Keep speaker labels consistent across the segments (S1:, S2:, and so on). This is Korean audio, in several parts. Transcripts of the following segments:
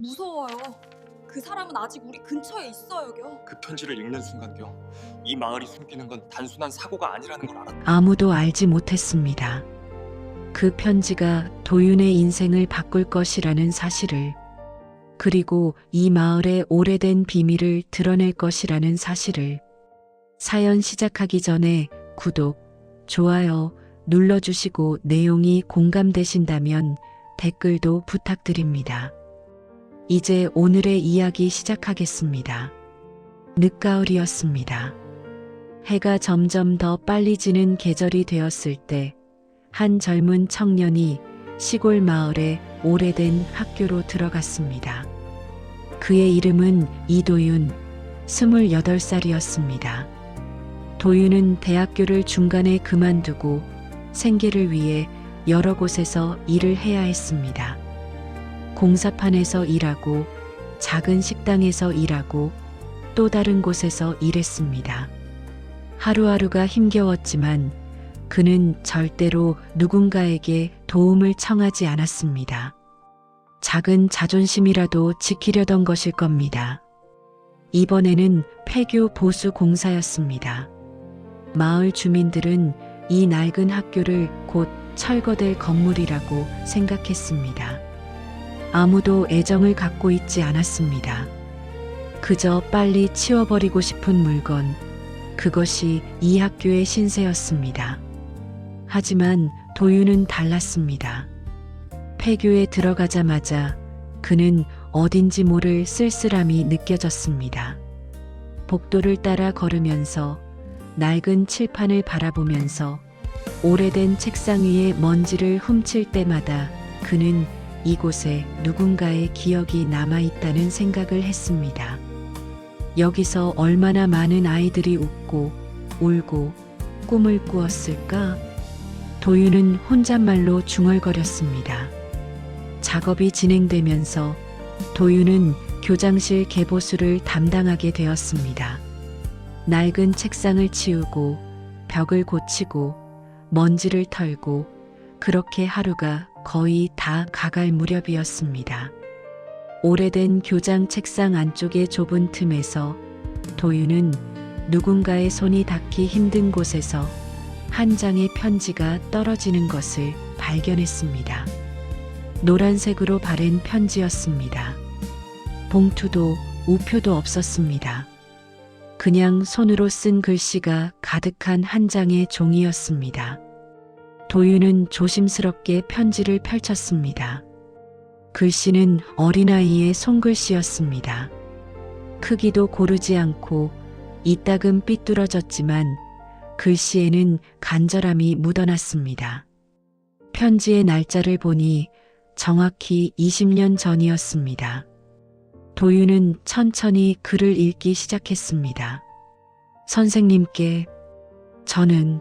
S1: 무서워요. 그 사람은 아직 우리 근처에 있어요겨.
S2: 그 편지를 읽는 순간겨 이 마을이 숨기는 건 단순한 사고가 아니라는 걸 알았다.
S3: 아무도 알지 못했습니다. 그 편지가 도윤의 인생을 바꿀 것이라는 사실을, 그리고 이 마을의 오래된 비밀을 드러낼 것이라는 사실을. 사연 시작하기 전에 구독, 좋아요 눌러주시고 내용이 공감되신다면 댓글도 부탁드립니다. 이제 오늘의 이야기 시작하겠습니다. 늦가을이었습니다. 해가 점점 더 빨리 지는 계절이 되었을 때 한 젊은 청년이 시골 마을의 오래된 학교로 들어갔습니다. 그의 이름은 이도윤, 28살이었습니다. 도윤은 대학교를 중간에 그만두고 생계를 위해 여러 곳에서 일을 해야 했습니다. 공사판에서 일하고 작은 식당에서 일하고 또 다른 곳에서 일했습니다. 하루하루가 힘겨웠지만 그는 절대로 누군가에게 도움을 청하지 않았습니다. 작은 자존심이라도 지키려던 것일 겁니다. 이번에는 폐교 보수 공사였습니다. 마을 주민들은 이 낡은 학교를 곧 철거될 건물이라고 생각했습니다. 아무도 애정을 갖고 있지 않았습니다. 그저 빨리 치워버리고 싶은 물건, 그것이 이 학교의 신세였습니다. 하지만 도윤은 달랐습니다. 폐교에 들어가자마자 그는 어딘지 모를 쓸쓸함이 느껴졌습니다. 복도를 따라 걸으면서 낡은 칠판을 바라보면서 오래된 책상 위에 먼지를 훔칠 때마다 그는 이곳에 누군가의 기억이 남아있다는 생각을 했습니다. 여기서 얼마나 많은 아이들이 웃고 울고 꿈을 꾸었을까? 도윤은 혼잣말로 중얼거렸습니다. 작업이 진행되면서 도윤은 교장실 개보수를 담당하게 되었습니다. 낡은 책상을 치우고 벽을 고치고 먼지를 털고 그렇게 하루가 거의 다 가갈 무렵이었습니다. 오래된 교장 책상 안쪽의 좁은 틈에서 도윤은 누군가의 손이 닿기 힘든 곳에서 한 장의 편지가 떨어지는 것을 발견했습니다. 노란색으로 바랜 편지였습니다. 봉투도 우표도 없었습니다. 그냥 손으로 쓴 글씨가 가득한 한 장의 종이였습니다. 도윤은 조심스럽게 편지를 펼쳤습니다. 글씨는 어린아이의 손글씨였습니다. 크기도 고르지 않고 이따금 삐뚤어졌지만 글씨에는 간절함이 묻어났습니다. 편지의 날짜를 보니 정확히 20년 전이었습니다. 도윤은 천천히 글을 읽기 시작했습니다. 선생님께, 저는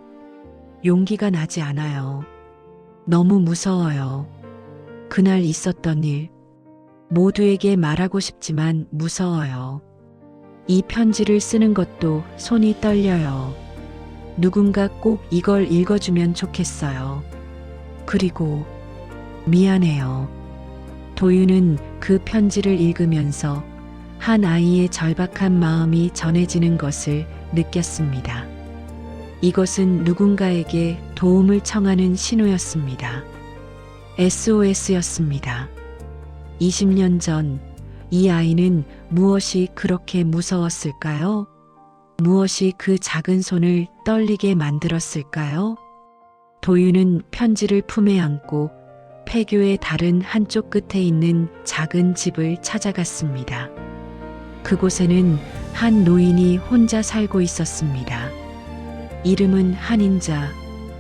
S3: 용기가 나지 않아요. 너무 무서워요. 그날 있었던 일, 모두에게 말하고 싶지만 무서워요. 이 편지를 쓰는 것도 손이 떨려요. 누군가 꼭 이걸 읽어주면 좋겠어요. 그리고 미안해요. 도윤은 그 편지를 읽으면서 한 아이의 절박한 마음이 전해지는 것을 느꼈습니다. 이것은 누군가에게 도움을 청하는 신호였습니다. SOS였습니다. 20년 전 이 아이는 무엇이 그렇게 무서웠을까요? 무엇이 그 작은 손을 떨리게 만들었을까요? 도윤은 편지를 품에 안고 폐교의 다른 한쪽 끝에 있는 작은 집을 찾아갔습니다. 그곳에는 한 노인이 혼자 살고 있었습니다. 이름은 한인자,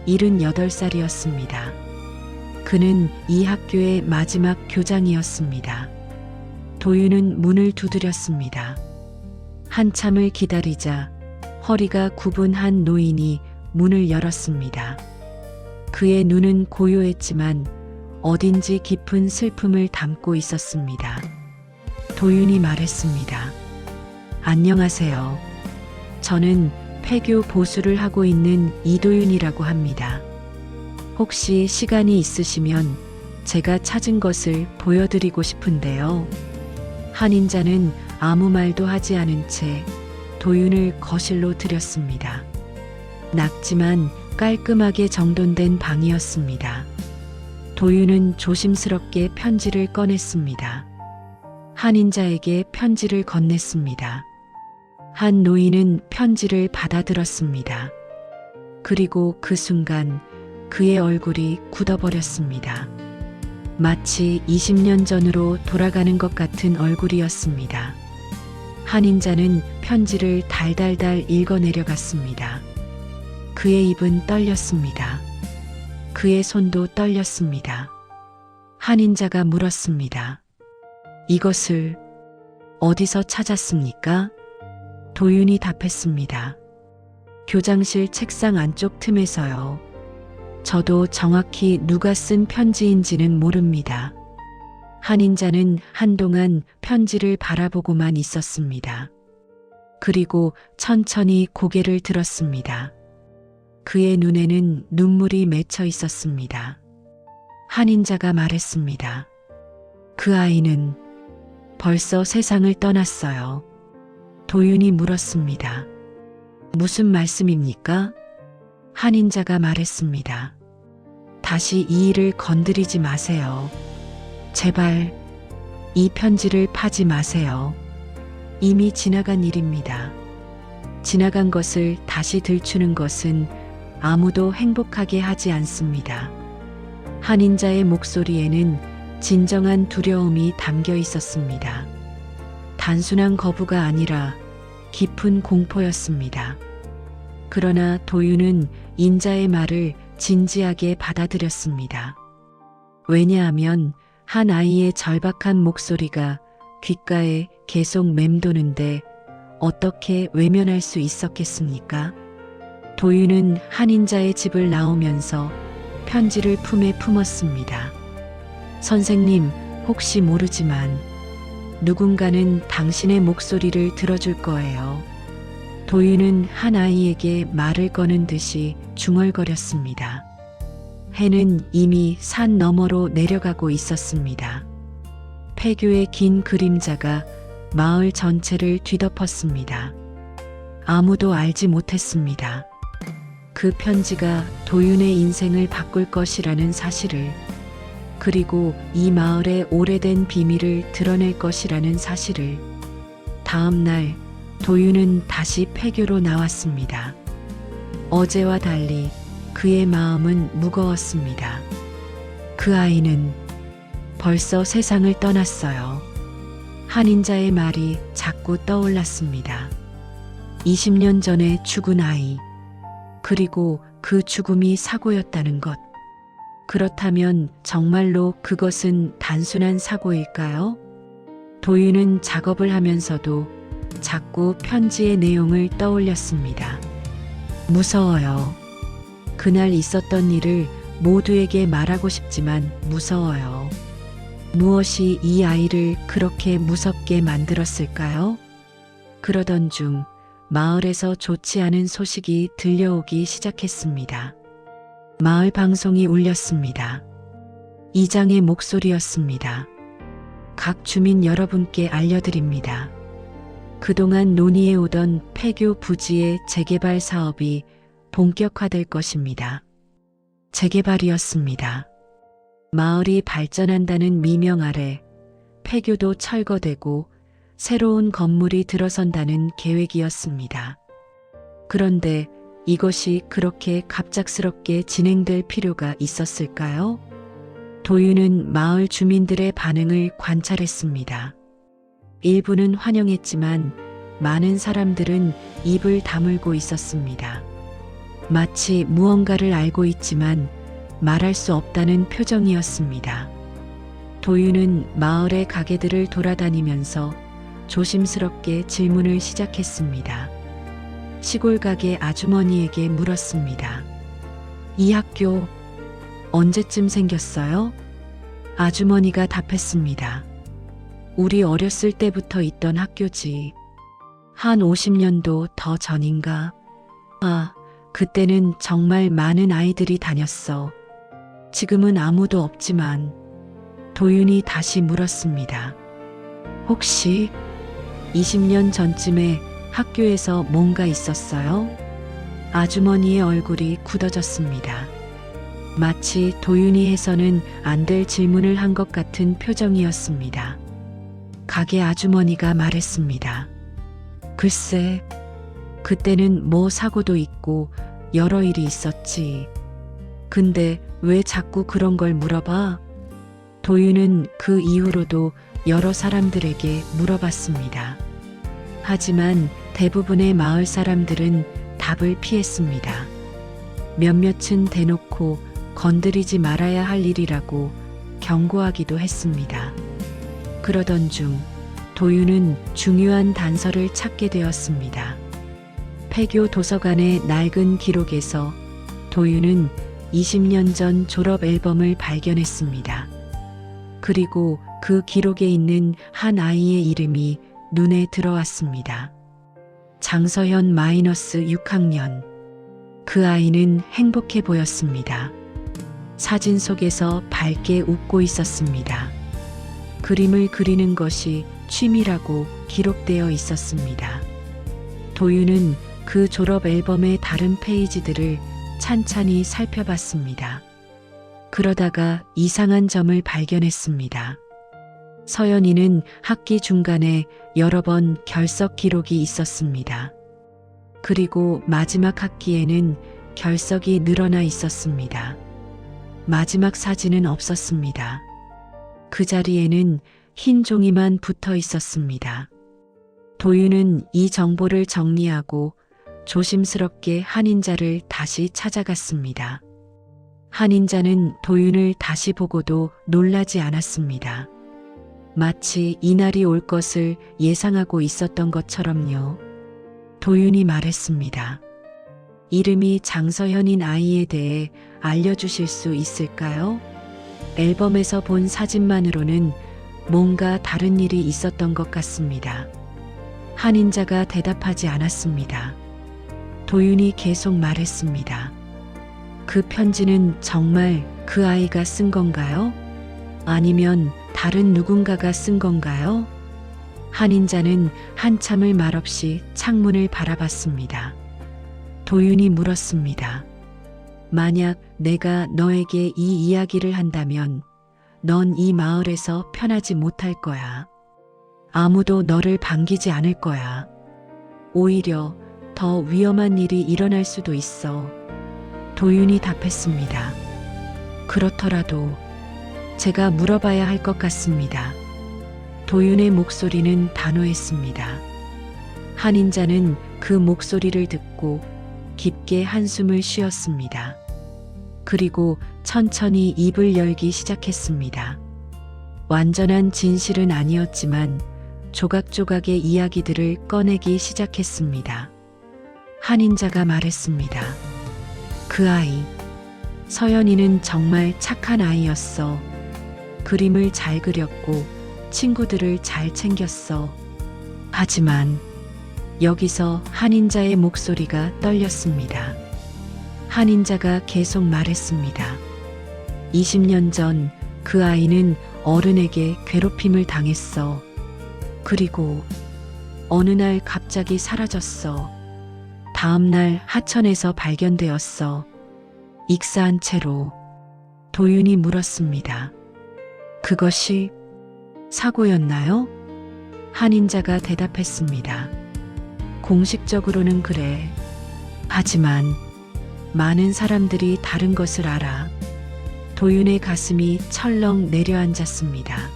S3: 78살이었습니다. 그는 이 학교의 마지막 교장이었습니다. 도윤은 문을 두드렸습니다. 한참을 기다리자 허리가 굽은 한 노인이 문을 열었습니다. 그의 눈은 고요했지만 어딘지 깊은 슬픔을 담고 있었습니다. 도윤이 말했습니다. 안녕하세요. 저는 폐교 보수를 하고 있는 이도윤이라고 합니다. 혹시 시간이 있으시면 제가 찾은 것을 보여드리고 싶은데요. 한인자는 아무 말도 하지 않은 채 도윤을 거실로 들였습니다. 낙지만 깔끔하게 정돈된 방이었습니다. 도윤은 조심스럽게 편지를 꺼냈습니다. 한인자에게 편지를 건넸습니다. 한 노인은 편지를 받아들었습니다. 그리고 그 순간 그의 얼굴이 굳어버렸습니다. 마치 20년 전으로 돌아가는 것 같은 얼굴이었습니다. 한인자는 편지를 달달달 읽어내려갔습니다. 그의 입은 떨렸습니다. 그의 손도 떨렸습니다. 한인자가 물었습니다. 이것을 어디서 찾았습니까? 도윤이 답했습니다. 교장실 책상 안쪽 틈에서요. 저도 정확히 누가 쓴 편지인지는 모릅니다. 한인자는 한동안 편지를 바라보고만 있었습니다. 그리고 천천히 고개를 들었습니다. 그의 눈에는 눈물이 맺혀 있었습니다. 한인자가 말했습니다. 그 아이는 벌써 세상을 떠났어요. 도윤이 물었습니다. 무슨 말씀입니까? 한인자가 말했습니다. 다시 이 일을 건드리지 마세요. 제발 이 편지를 파지 마세요. 이미 지나간 일입니다. 지나간 것을 다시 들추는 것은 아무도 행복하게 하지 않습니다. 한인자의 목소리에는 진정한 두려움이 담겨 있었습니다. 단순한 거부가 아니라 깊은 공포였습니다. 그러나 도윤은 인자의 말을 진지하게 받아들였습니다. 왜냐하면 한 아이의 절박한 목소리가 귓가에 계속 맴도는데 어떻게 외면할 수 있었겠습니까? 도윤은 한인자의 집을 나오면서 편지를 품에 품었습니다. 선생님, 혹시 모르지만 누군가는 당신의 목소리를 들어줄 거예요. 도윤은 한 아이에게 말을 거는 듯이 중얼거렸습니다. 해는 이미 산 너머로 내려가고 있었습니다. 폐교의 긴 그림자가 마을 전체를 뒤덮었습니다. 아무도 알지 못했습니다. 그 편지가 도윤의 인생을 바꿀 것이라는 사실을, 그리고 이 마을의 오래된 비밀을 드러낼 것이라는 사실을. 다음 날 도윤은 다시 폐교로 나왔습니다. 어제와 달리 그의 마음은 무거웠습니다. 그 아이는 벌써 세상을 떠났어요. 한인자의 말이 자꾸 떠올랐습니다. 20년 전에 죽은 아이, 그리고 그 죽음이 사고였다는 것. 그렇다면 정말로 그것은 단순한 사고일까요? 도윤은 작업을 하면서도 자꾸 편지의 내용을 떠올렸습니다. 무서워요. 그날 있었던 일을 모두에게 말하고 싶지만 무서워요. 무엇이 이 아이를 그렇게 무섭게 만들었을까요? 그러던 중 마을에서 좋지 않은 소식이 들려오기 시작했습니다. 마을 방송이 울렸습니다. 이장의 목소리였습니다. 각 주민 여러분께 알려드립니다. 그동안 논의해 오던 폐교 부지의 재개발 사업이 본격화될 것입니다. 재개발이었습니다. 마을이 발전한다는 미명 아래 폐교도 철거되고 새로운 건물이 들어선다는 계획이었습니다. 그런데 이것이 그렇게 갑작스럽게 진행될 필요가 있었을까요? 도윤은 마을 주민들의 반응을 관찰했습니다. 일부는 환영했지만 많은 사람들은 입을 다물고 있었습니다. 마치 무언가를 알고 있지만 말할 수 없다는 표정이었습니다. 도윤은 마을의 가게들을 돌아다니면서 조심스럽게 질문을 시작했습니다. 시골 가게 아주머니에게 물었습니다. 이 학교 언제쯤 생겼어요? 아주머니가 답했습니다. 우리 어렸을 때부터 있던 학교지. 한 50년도 더 전인가? 아, 그때는 정말 많은 아이들이 다녔어. 지금은 아무도 없지만. 도윤이 다시 물었습니다. 혹시 20년 전쯤에 학교에서 뭔가 있었어요? 아주머니의 얼굴이 굳어졌습니다. 마치 도윤이 해서는 안 될 질문을 한 것 같은 표정이었습니다. 가게 아주머니가 말했습니다. 글쎄, 그때는 뭐 사고도 있고 여러 일이 있었지. 근데 왜 자꾸 그런 걸 물어봐? 도윤은 그 이후로도 여러 사람들에게 물어봤습니다. 하지만 대부분의 마을 사람들은 답을 피했습니다. 몇몇은 대놓고 건드리지 말아야 할 일이라고 경고하기도 했습니다. 그러던 중 도윤은 중요한 단서를 찾게 되었습니다. 폐교 도서관의 낡은 기록에서 도윤은 20년 전 졸업 앨범을 발견했습니다. 그리고 그 기록에 있는 한 아이의 이름이 눈에 들어왔습니다. 장서현 -6학년. 그 아이는 행복해 보였습니다. 사진 속에서 밝게 웃고 있었습니다. 그림을 그리는 것이 취미라고 기록되어 있었습니다. 도윤은 그 졸업 앨범의 다른 페이지들을 찬찬히 살펴봤습니다. 그러다가 이상한 점을 발견했습니다. 서연이는 학기 중간에 여러 번 결석 기록이 있었습니다. 그리고 마지막 학기에는 결석이 늘어나 있었습니다. 마지막 사진은 없었습니다. 그 자리에는 흰 종이만 붙어 있었습니다. 도윤은 이 정보를 정리하고 조심스럽게 한인자를 다시 찾아갔습니다. 한인자는 도윤을 다시 보고도 놀라지 않았습니다. 마치 이날이 올 것을 예상하고 있었던 것처럼요. 도윤이 말했습니다. 이름이 장서현인 아이에 대해 알려주실 수 있을까요? 앨범에서 본 사진만으로는 뭔가 다른 일이 있었던 것 같습니다. 한인자가 대답하지 않았습니다. 도윤이 계속 말했습니다. 그 편지는 정말 그 아이가 쓴 건가요? 아니면 다른 누군가가 쓴 건가요? 한인자는 한참을 말없이 창문을 바라봤습니다. 도윤이 물었습니다. 만약 내가 너에게 이 이야기를 한다면 넌 이 마을에서 편하지 못할 거야. 아무도 너를 반기지 않을 거야. 오히려 더 위험한 일이 일어날 수도 있어. 도윤이 답했습니다. 그렇더라도 제가 물어봐야 할 것 같습니다. 도윤의 목소리는 단호했습니다. 한인자는 그 목소리를 듣고 깊게 한숨을 쉬었습니다. 그리고 천천히 입을 열기 시작했습니다. 완전한 진실은 아니었지만 조각조각의 이야기들을 꺼내기 시작했습니다. 한인자가 말했습니다. 그 아이, 서연이는 정말 착한 아이였어. 그림을 잘 그렸고 친구들을 잘 챙겼어. 하지만 여기서 한인자의 목소리가 떨렸습니다. 한인자가 계속 말했습니다. 20년 전 그 아이는 어른에게 괴롭힘을 당했어. 그리고 어느 날 갑자기 사라졌어. 다음 날 하천에서 발견되었어. 익사한 채로. 도윤이 물었습니다. 그것이 사고였나요? 한인자가 대답했습니다. 공식적으로는 그래. 하지만 많은 사람들이 다른 것을 알아. 도윤의 가슴이 철렁 내려앉았습니다.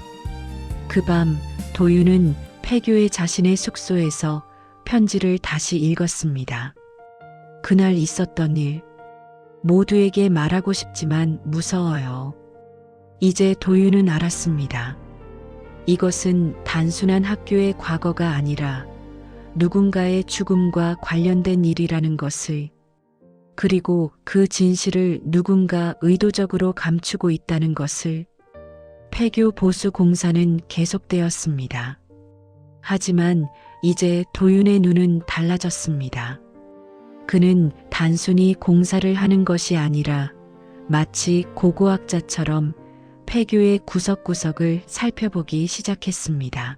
S3: 그 밤 도윤은 폐교의 자신의 숙소에서 편지를 다시 읽었습니다. 그날 있었던 일, 모두에게 말하고 싶지만 무서워요. 이제 도윤은 알았습니다. 이것은 단순한 학교의 과거가 아니라 누군가의 죽음과 관련된 일이라는 것을, 그리고 그 진실을 누군가 의도적으로 감추고 있다는 것을. 폐교 보수 공사는 계속되었습니다. 하지만 이제 도윤의 눈은 달라졌습니다. 그는 단순히 공사를 하는 것이 아니라 마치 고고학자처럼 폐교의 구석구석을 살펴보기 시작했습니다.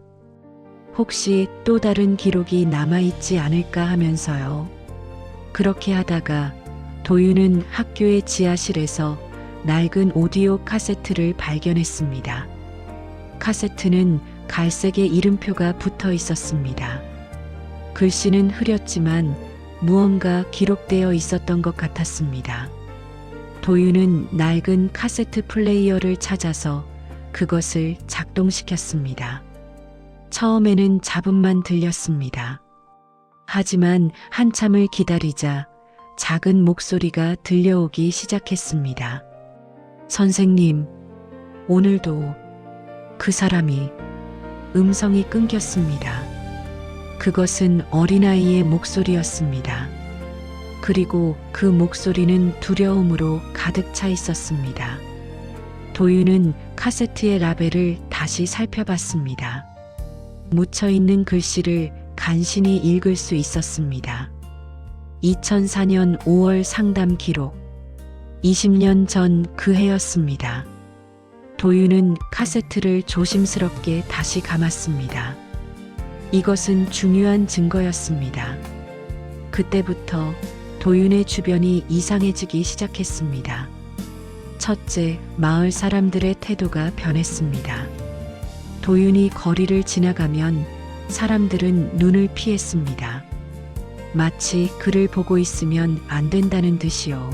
S3: 혹시 또 다른 기록이 남아있지 않을까 하면서요. 그렇게 하다가 도윤은 학교의 지하실에서 낡은 오디오 카세트를 발견했습니다. 카세트는 갈색의 이름표가 붙어 있었습니다. 글씨는 흐렸지만 무언가 기록되어 있었던 것 같았습니다. 도윤은 낡은 카세트 플레이어를 찾아서 그것을 작동시켰습니다. 처음에는 잡음만 들렸습니다. 하지만 한참을 기다리자 작은 목소리가 들려오기 시작했습니다. 선생님, 오늘도 그 사람이 음성이 끊겼습니다. 그것은 어린아이의 목소리였습니다. 그리고 그 목소리는 두려움으로 가득 차 있었습니다. 도윤은 카세트의 라벨을 다시 살펴봤습니다. 묻혀있는 글씨를 간신히 읽을 수 있었습니다. 2004년 5월 상담 기록. 20년 전 그 해였습니다. 도윤은 카세트를 조심스럽게 다시 감았습니다. 이것은 중요한 증거였습니다. 그때부터 도윤의 주변이 이상해지기 시작했습니다. 첫째, 마을 사람들의 태도가 변했습니다. 도윤이 거리를 지나가면 사람들은 눈을 피했습니다. 마치 그를 보고 있으면 안 된다는 듯이요.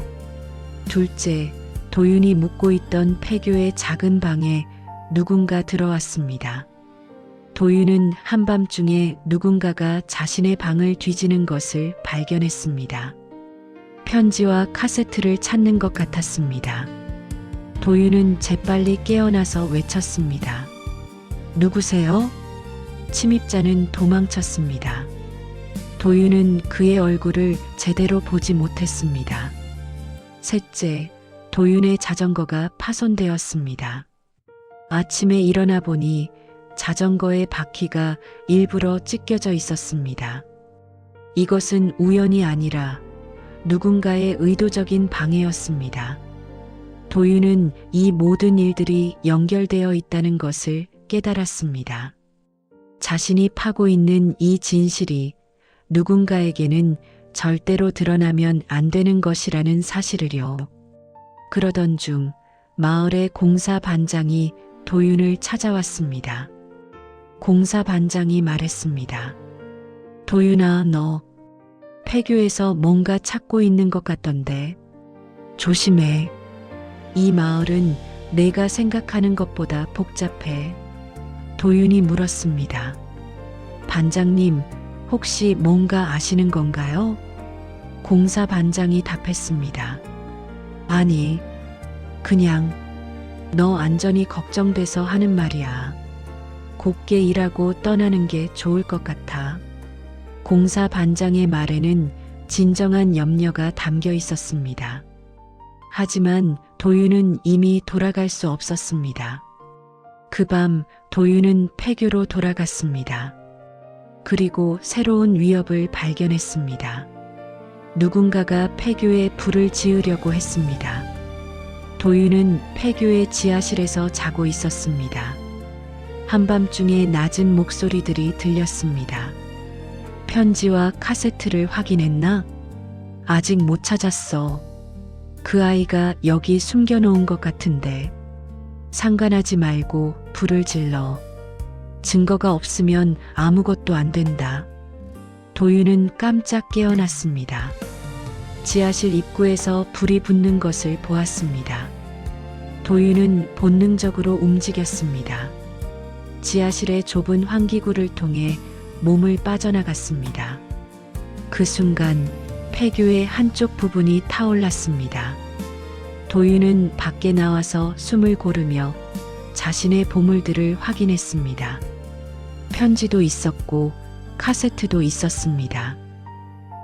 S3: 둘째, 도윤이 묵고 있던 폐교의 작은 방에 누군가 들어왔습니다. 도윤은 한밤중에 누군가가 자신의 방을 뒤지는 것을 발견했습니다. 편지와 카세트를 찾는 것 같았습니다. 도윤은 재빨리 깨어나서 외쳤습니다. 누구세요? 침입자는 도망쳤습니다. 도윤은 그의 얼굴을 제대로 보지 못했습니다. 셋째, 도윤의 자전거가 파손되었습니다. 아침에 일어나 보니 자전거의 바퀴가 일부러 찢겨져 있었습니다. 이것은 우연이 아니라 누군가의 의도적인 방해였습니다. 도윤은 이 모든 일들이 연결되어 있다는 것을 깨달았습니다. 자신이 파고 있는 이 진실이 누군가에게는 절대로 드러나면 안 되는 것이라는 사실을요. 그러던 중 마을의 공사 반장이 도윤을 찾아왔습니다. 공사 반장이 말했습니다. 도윤아, 너 폐교에서 뭔가 찾고 있는 것 같던데 조심해. 이 마을은 내가 생각하는 것보다 복잡해. 도윤이 물었습니다. 반장님, 혹시 뭔가 아시는 건가요? 공사 반장이 답했습니다. 아니, 그냥 너 안전이 걱정돼서 하는 말이야. 곱게 일하고 떠나는 게 좋을 것 같아. 공사 반장의 말에는 진정한 염려가 담겨 있었습니다. 하지만 도윤은 이미 돌아갈 수 없었습니다. 그 밤 도윤은 폐교로 돌아갔습니다. 그리고 새로운 위협을 발견했습니다. 누군가가 폐교에 불을 지으려고 했습니다. 도윤은 폐교의 지하실에서 자고 있었습니다. 한밤중에 낮은 목소리들이 들렸습니다. 편지와 카세트를 확인했나? 아직 못 찾았어. 그 아이가 여기 숨겨놓은 것 같은데. 상관하지 말고 불을 질러. 증거가 없으면 아무것도 안 된다. 도윤은 깜짝 깨어났습니다. 지하실 입구에서 불이 붙는 것을 보았습니다. 도윤은 본능적으로 움직였습니다. 지하실의 좁은 환기구를 통해 몸을 빠져나갔습니다. 그 순간 폐교의 한쪽 부분이 타올랐습니다. 도윤은 밖에 나와서 숨을 고르며 자신의 보물들을 확인했습니다. 편지도 있었고 카세트도 있었습니다.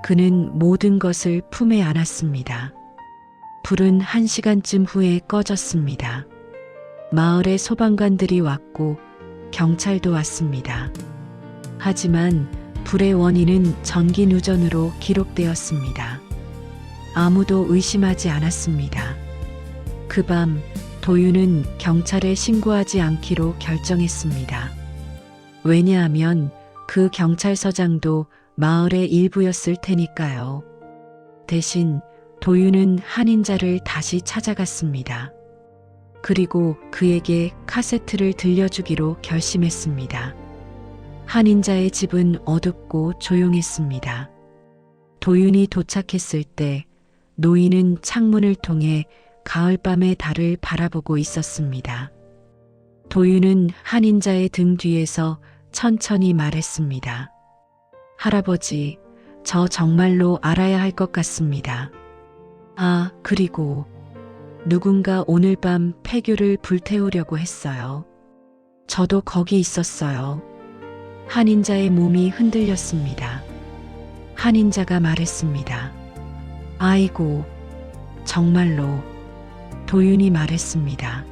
S3: 그는 모든 것을 품에 안았습니다. 불은 1시간쯤 후에 꺼졌습니다. 마을의 소방관들이 왔고 경찰도 왔습니다. 하지만 불의 원인은 전기 누전으로 기록되었습니다. 아무도 의심하지 않았습니다. 그 밤 도윤은 경찰에 신고하지 않기로 결정했습니다. 왜냐하면 그 경찰서장도 마을의 일부였을 테니까요. 대신 도윤은 한인자를 다시 찾아갔습니다. 그리고 그에게 카세트를 들려주기로 결심했습니다. 한인자의 집은 어둡고 조용했습니다. 도윤이 도착했을 때 노인은 창문을 통해 가을밤의 달을 바라보고 있었습니다. 도윤은 한인자의 등 뒤에서 천천히 말했습니다. 할아버지, 저 정말로 알아야 할 것 같습니다. 아, 그리고 누군가 오늘 밤 폐교를 불태우려고 했어요. 저도 거기 있었어요. 한인자의 몸이 흔들렸습니다. 한인자가 말했습니다. 아이고, 정말로. 도윤이 말했습니다.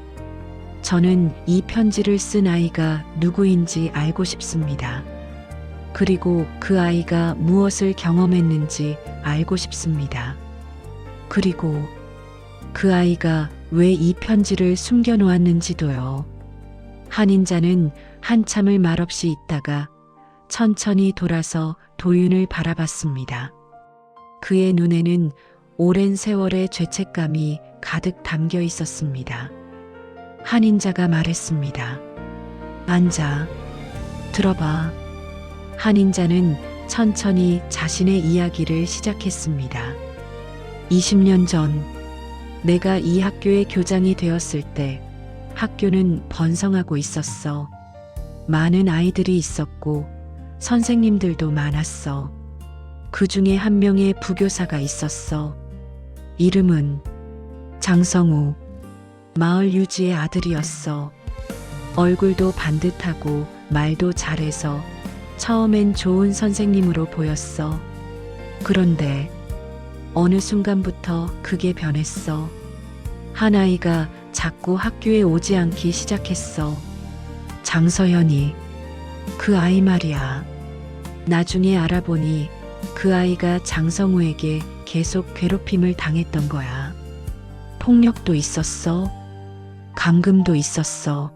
S3: 저는 이 편지를 쓴 아이가 누구인지 알고 싶습니다. 그리고 그 아이가 무엇을 경험했는지 알고 싶습니다. 그리고 그 아이가 왜 이 편지를 숨겨놓았는지도요. 한인자는 한참을 말없이 있다가 천천히 돌아서 도윤을 바라봤습니다. 그의 눈에는 오랜 세월의 죄책감이 가득 담겨 있었습니다. 한인자가 말했습니다. 앉아. 들어봐. 한인자는 천천히 자신의 이야기를 시작했습니다. 20년 전 내가 이 학교의 교장이 되었을 때 학교는 번성하고 있었어. 많은 아이들이 있었고 선생님들도 많았어. 그 중에 한 명의 부교사가 있었어. 이름은 장성우. 마을 유지의 아들이었어. 얼굴도 반듯하고 말도 잘해서 처음엔 좋은 선생님으로 보였어. 그런데 어느 순간부터 그게 변했어. 한 아이가 자꾸 학교에 오지 않기 시작했어. 장서연이. 그 아이 말이야. 나중에 알아보니 그 아이가 장성우에게 계속 괴롭힘을 당했던 거야. 폭력도 있었어. 감금도 있었어.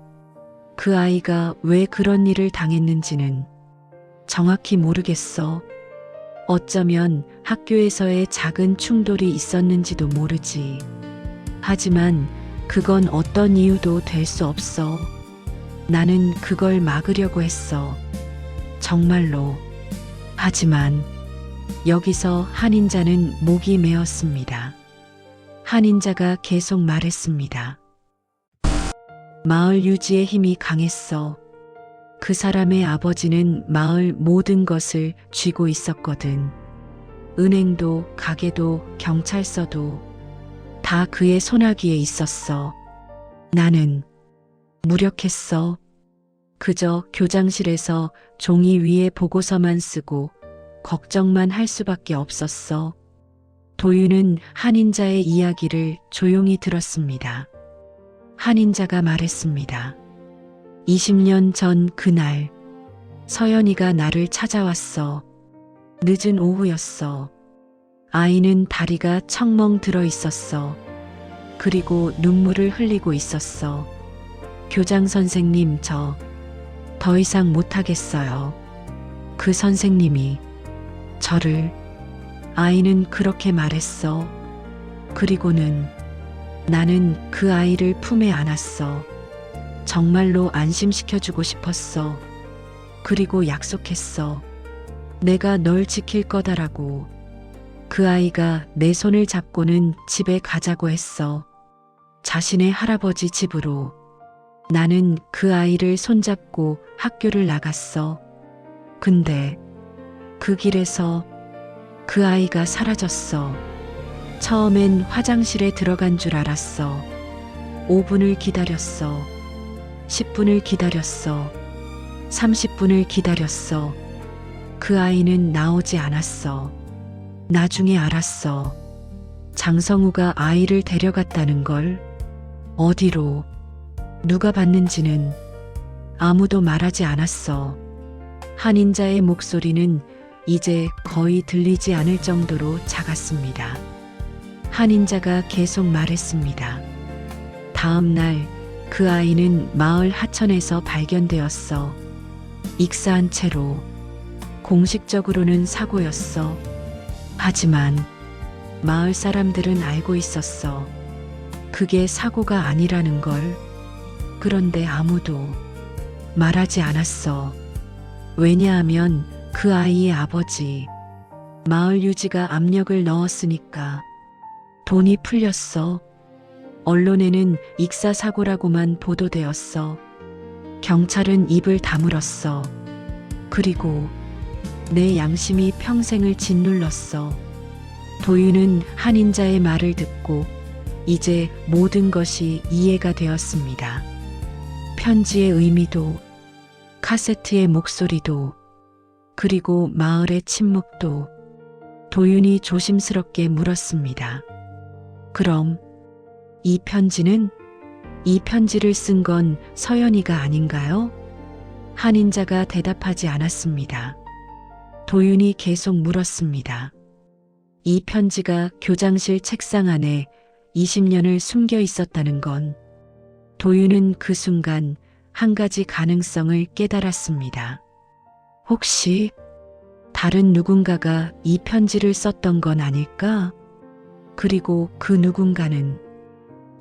S3: 그 아이가 왜 그런 일을 당했는지는 정확히 모르겠어. 어쩌면 학교에서의 작은 충돌이 있었는지도 모르지. 하지만 그건 어떤 이유도 될 수 없어. 나는 그걸 막으려고 했어. 정말로. 하지만 여기서 한인자는 목이 메었습니다. 한인자가 계속 말했습니다. 마을 유지의 힘이 강했어. 그 사람의 아버지는 마을 모든 것을 쥐고 있었거든. 은행도, 가게도, 경찰서도 다 그의 손아귀에 있었어. 나는 무력했어. 그저 교장실에서 종이 위에 보고서만 쓰고 걱정만 할 수밖에 없었어. 도윤은 한인자의 이야기를 조용히 들었습니다. 한인자가 말했습니다. 20년 전 그날 서연이가 나를 찾아왔어. 늦은 오후였어. 아이는 다리가 청멍 들어 있었어. 그리고 눈물을 흘리고 있었어. 교장 선생님, 저 더 이상 못하겠어요. 그 선생님이 저를. 아이는 그렇게 말했어. 그리고는 나는 그 아이를 품에 안았어. 정말로 안심시켜주고 싶었어. 그리고 약속했어. 내가 널 지킬 거다라고. 그 아이가 내 손을 잡고는 집에 가자고 했어. 자신의 할아버지 집으로. 나는 그 아이를 손잡고 학교를 나갔어. 근데 그 길에서 그 아이가 사라졌어. 처음엔 화장실에 들어간 줄 알았어. 5분을 기다렸어. 10분을 기다렸어. 30분을 기다렸어. 그 아이는 나오지 않았어. 나중에 알았어. 장성우가 아이를 데려갔다는 걸. 어디로, 누가 봤는지는 아무도 말하지 않았어. 한인자의 목소리는 이제 거의 들리지 않을 정도로 작았습니다. 한인자가 계속 말했습니다. 다음 날 그 아이는 마을 하천에서 발견되었어. 익사한 채로. 공식적으로는 사고였어. 하지만 마을 사람들은 알고 있었어. 그게 사고가 아니라는 걸. 그런데 아무도 말하지 않았어. 왜냐하면 그 아이의 아버지, 마을 유지가 압력을 넣었으니까. 돈이 풀렸어. 언론에는 익사사고라고만 보도되었어. 경찰은 입을 다물었어. 그리고 내 양심이 평생을 짓눌렀어. 도윤은 한인자의 말을 듣고 이제 모든 것이 이해가 되었습니다. 편지의 의미도, 카세트의 목소리도, 그리고 마을의 침묵도. 도윤이 조심스럽게 물었습니다. 그럼 이 편지는? 이 편지를 쓴 건 서연이가 아닌가요? 한인자가 대답하지 않았습니다. 도윤이 계속 물었습니다. 이 편지가 교장실 책상 안에 20년을 숨겨 있었다는 건. 도윤은 그 순간 한 가지 가능성을 깨달았습니다. 혹시 다른 누군가가 이 편지를 썼던 건 아닐까? 그리고 그 누군가는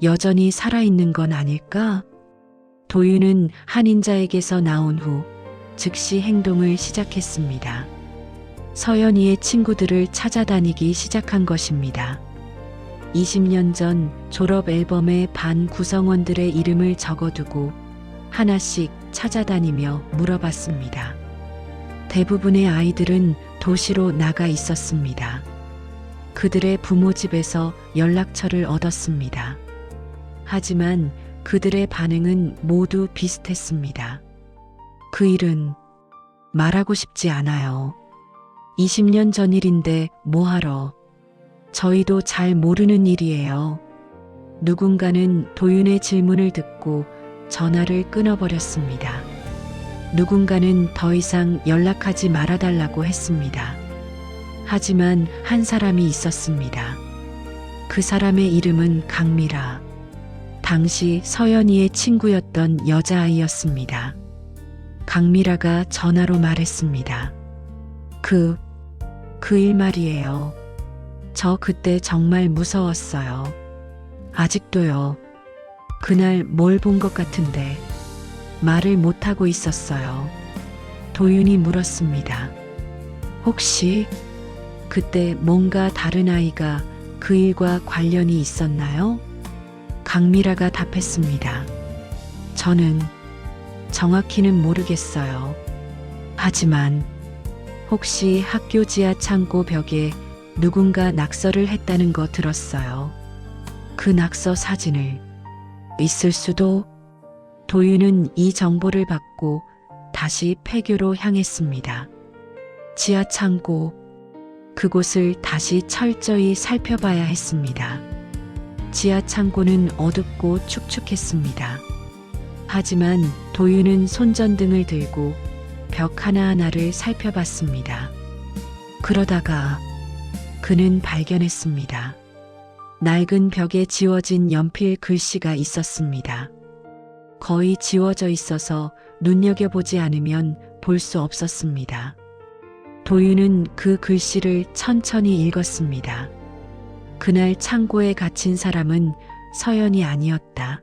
S3: 여전히 살아있는 건 아닐까? 도윤은 한인자에게서 나온 후 즉시 행동을 시작했습니다. 서연이의 친구들을 찾아다니기 시작한 것입니다. 20년 전 졸업 앨범에 반 구성원들의 이름을 적어두고 하나씩 찾아다니며 물어봤습니다. 대부분의 아이들은 도시로 나가 있었습니다. 그들의 부모 집에서 연락처를 얻었습니다. 하지만 그들의 반응은 모두 비슷했습니다. 그 일은 말하고 싶지 않아요. 20년 전 일인데 뭐하러. 저희도 잘 모르는 일이에요. 누군가는 도윤의 질문을 듣고 전화를 끊어버렸습니다. 누군가는 더 이상 연락하지 말아달라고 했습니다. 하지만 한 사람이 있었습니다. 그 사람의 이름은 강미라. 당시 서연이의 친구였던 여자아이였습니다. 강미라가 전화로 말했습니다. 그 일 말이에요. 저 그때 정말 무서웠어요. 아직도요. 그날 뭘 본 것 같은데 말을 못하고 있었어요. 도윤이 물었습니다. 혹시 그때 뭔가 다른 아이가 그 일과 관련이 있었나요? 강미라가 답했습니다. 저는 정확히는 모르겠어요. 하지만 혹시 학교 지하 창고 벽에 누군가 낙서를 했다는 거 들었어요. 그 낙서 사진을. 있을 수도. 도윤은 이 정보를 받고 다시 폐교로 향했습니다. 지하 창고. 그곳을 다시 철저히 살펴봐야 했습니다. 지하 창고는 어둡고 축축했습니다. 하지만 도윤은 손전등을 들고 벽 하나하나를 살펴봤습니다. 그러다가 그는 발견했습니다. 낡은 벽에 지워진 연필 글씨가 있었습니다. 거의 지워져 있어서 눈여겨보지 않으면 볼 수 없었습니다. 도윤은 그 글씨를 천천히 읽었습니다. 그날 창고에 갇힌 사람은 서연이 아니었다.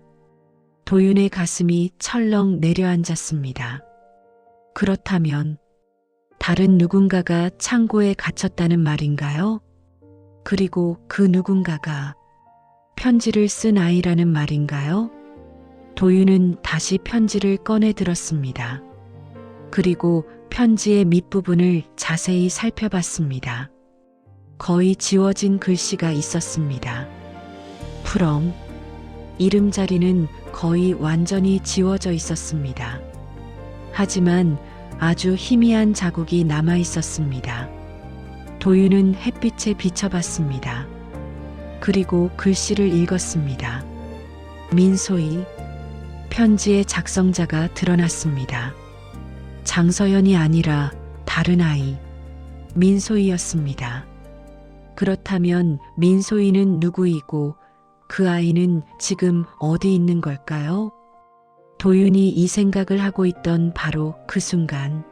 S3: 도윤의 가슴이 철렁 내려앉았습니다. 그렇다면 다른 누군가가 창고에 갇혔다는 말인가요? 그리고 그 누군가가 편지를 쓴 아이라는 말인가요? 도윤은 다시 편지를 꺼내 들었습니다. 그리고 편지의 밑부분을 자세히 살펴봤습니다. 거의 지워진 글씨가 있었습니다. 프롬. 이름 자리는 거의 완전히 지워져 있었습니다. 하지만 아주 희미한 자국이 남아 있었습니다. 도윤은 햇빛에 비춰봤습니다. 그리고 글씨를 읽었습니다. 민소희. 편지의 작성자가 드러났습니다. 장서연이 아니라 다른 아이, 민소희였습니다. 그렇다면 민소희는 누구이고 그 아이는 지금 어디 있는 걸까요? 도윤이 이 생각을 하고 있던 바로 그 순간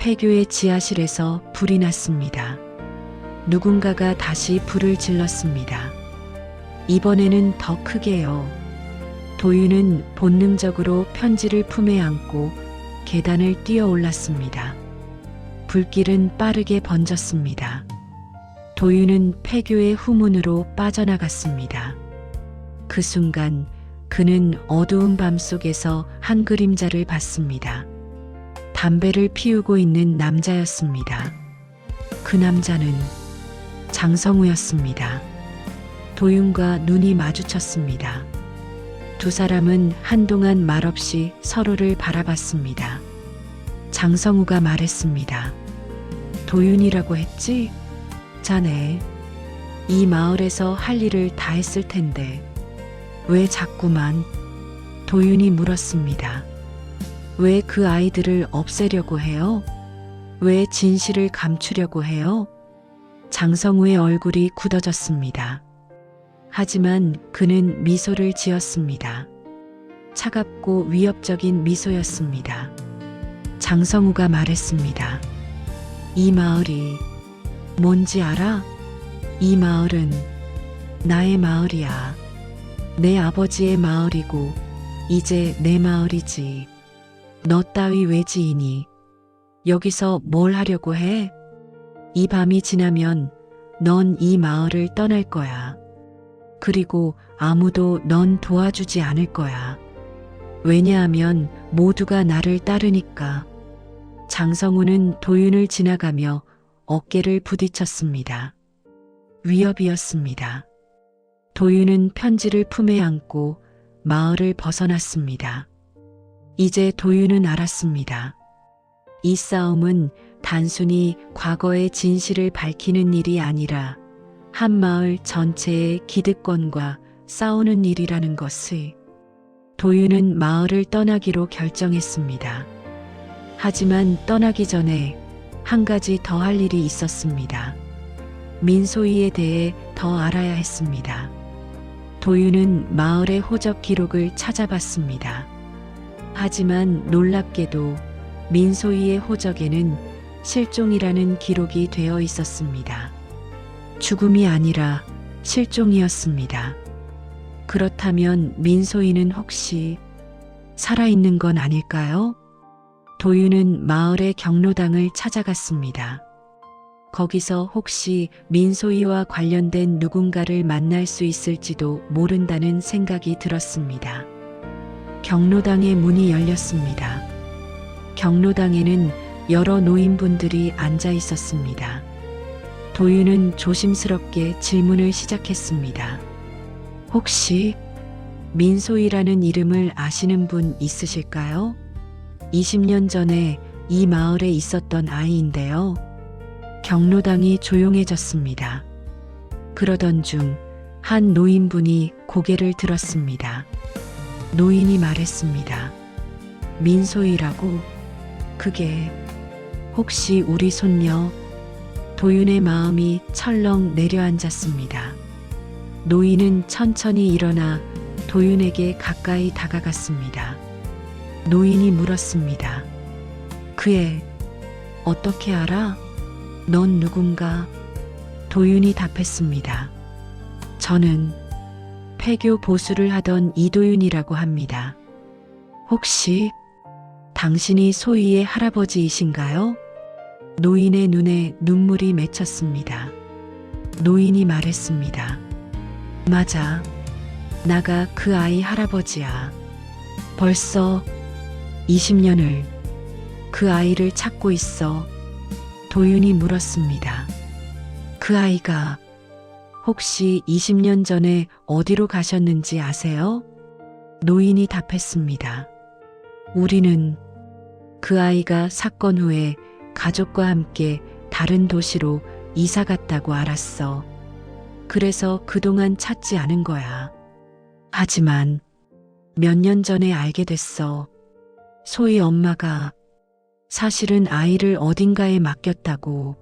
S3: 폐교의 지하실에서 불이 났습니다. 누군가가 다시 불을 질렀습니다. 이번에는 더 크게요. 도윤은 본능적으로 편지를 품에 안고 계단을 뛰어 올랐습니다. 불길은 빠르게 번졌습니다. 도윤은 폐교의 후문으로 빠져나갔습니다. 그 순간 그는 어두운 밤 속에서 한 그림자를 봤습니다. 담배를 피우고 있는 남자였습니다. 그 남자는 장성우였습니다. 도윤과 눈이 마주쳤습니다. 두 사람은 한동안 말없이 서로를 바라봤습니다. 장성우가 말했습니다. 도윤이라고 했지? 자네, 이 마을에서 할 일을 다 했을 텐데 왜 자꾸만? 도윤이 물었습니다. 왜 그 아이들을 없애려고 해요? 왜 진실을 감추려고 해요? 장성우의 얼굴이 굳어졌습니다. 하지만 그는 미소를 지었습니다. 차갑고 위협적인 미소였습니다. 장성우가 말했습니다. 이 마을이 뭔지 알아? 이 마을은 나의 마을이야. 내 아버지의 마을이고 이제 내 마을이지. 너 따위 외지인이 여기서 뭘 하려고 해? 이 밤이 지나면 넌 이 마을을 떠날 거야. 그리고 아무도 넌 도와주지 않을 거야. 왜냐하면 모두가 나를 따르니까. 장성우는 도윤을 지나가며 어깨를 부딪혔습니다. 위협이었습니다. 도윤은 편지를 품에 안고 마을을 벗어났습니다. 이제 도윤은 알았습니다. 이 싸움은 단순히 과거의 진실을 밝히는 일이 아니라 한 마을 전체의 기득권과 싸우는 일이라는 것을. 도윤은 마을을 떠나기로 결정했습니다. 하지만 떠나기 전에 한 가지 더 할 일이 있었습니다. 민소희에 대해 더 알아야 했습니다. 도윤은 마을의 호적 기록을 찾아봤습니다. 하지만 놀랍게도 민소희의 호적에는 실종이라는 기록이 되어 있었습니다. 죽음이 아니라 실종이었습니다. 그렇다면 민소희는 혹시 살아있는 건 아닐까요? 도윤은 마을의 경로당을 찾아갔습니다. 거기서 혹시 민소희와 관련된 누군가를 만날 수 있을지도 모른다는 생각이 들었습니다. 경로당의 문이 열렸습니다. 경로당에는 여러 노인분들이 앉아 있었습니다. 도윤은 조심스럽게 질문을 시작했습니다. 혹시 민소희라는 이름을 아시는 분 있으실까요? 20년 전에 이 마을에 있었던 아이인데요. 경로당이 조용해졌습니다. 그러던 중 한 노인분이 고개를 들었습니다. 노인이 말했습니다. 민소희라고? 그게 혹시 우리 손녀? 도윤의 마음이 철렁 내려앉았습니다. 노인은 천천히 일어나 도윤에게 가까이 다가갔습니다. 노인이 물었습니다. 그 애 어떻게 알아? 넌 누군가? 도윤이 답했습니다. 저는 폐교 보수를 하던 이도윤이라고 합니다. 혹시 당신이 소희의 할아버지이신가요? 노인의 눈에 눈물이 맺혔습니다. 노인이 말했습니다. 맞아. 나가 그 아이 할아버지야. 벌써 20년을 그 아이를 찾고 있어. 도윤이 물었습니다. 그 아이가 혹시 20년 전에 어디로 가셨는지 아세요? 노인이 답했습니다. 우리는 그 아이가 사건 후에 가족과 함께 다른 도시로 이사 갔다고 알았어. 그래서 그동안 찾지 않은 거야. 하지만 몇 년 전에 알게 됐어. 소희 엄마가 사실은 아이를 어딘가에 맡겼다고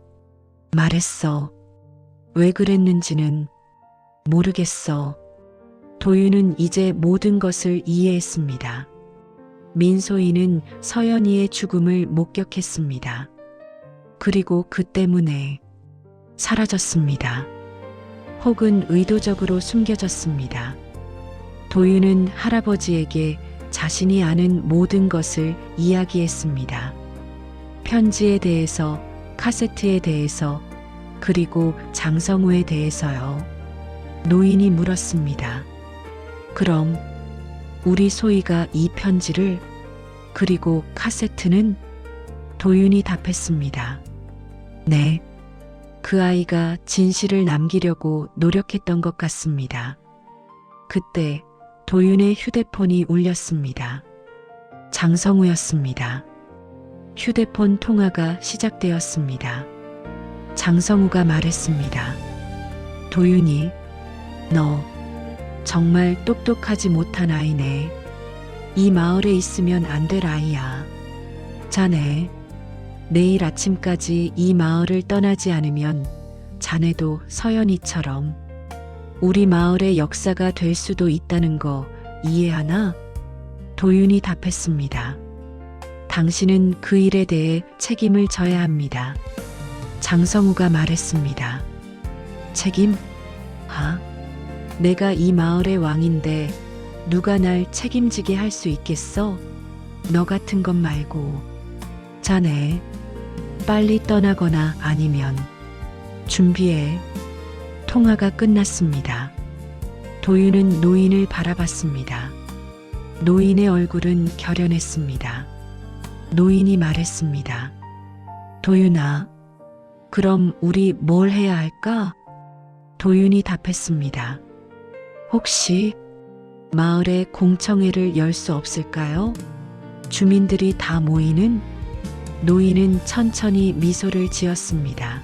S3: 말했어. 왜 그랬는지는 모르겠어. 도윤은 이제 모든 것을 이해했습니다. 민소희는 서연이의 죽음을 목격했습니다. 그리고 그 때문에 사라졌습니다. 혹은 의도적으로 숨겨졌습니다. 도윤은 할아버지에게 자신이 아는 모든 것을 이야기했습니다. 편지에 대해서, 카세트에 대해서, 그리고 장성우에 대해서요. 노인이 물었습니다. 그럼 우리 소희가 이 편지를, 그리고 카세트는? 도윤이 답했습니다. 네. 그 아이가 진실을 남기려고 노력했던 것 같습니다. 그때 도윤의 휴대폰이 울렸습니다. 장성우였습니다. 휴대폰 통화가 시작되었습니다. 장성우가 말했습니다. 도윤이, 너 정말 똑똑하지 못한 아이네. 이 마을에 있으면 안 될 아이야. 자네, 내일 아침까지 이 마을을 떠나지 않으면 자네도 서연이처럼 우리 마을의 역사가 될 수도 있다는 거 이해하나? 도윤이 답했습니다. 당신은 그 일에 대해 책임을 져야 합니다. 장성우가 말했습니다. 책임? 내가 이 마을의 왕인데 누가 날 책임지게 할 수 있겠어? 너 같은 것 말고. 자네, 빨리 떠나거나 아니면 준비해. 통화가 끝났습니다. 도윤은 노인을 바라봤습니다. 노인의 얼굴은 결연했습니다. 노인이 말했습니다. 도윤아, 그럼 우리 뭘 해야 할까? 도윤이 답했습니다. 혹시 마을에 공청회를 열 수 없을까요? 주민들이 다 모이는? 노인은 천천히 미소를 지었습니다.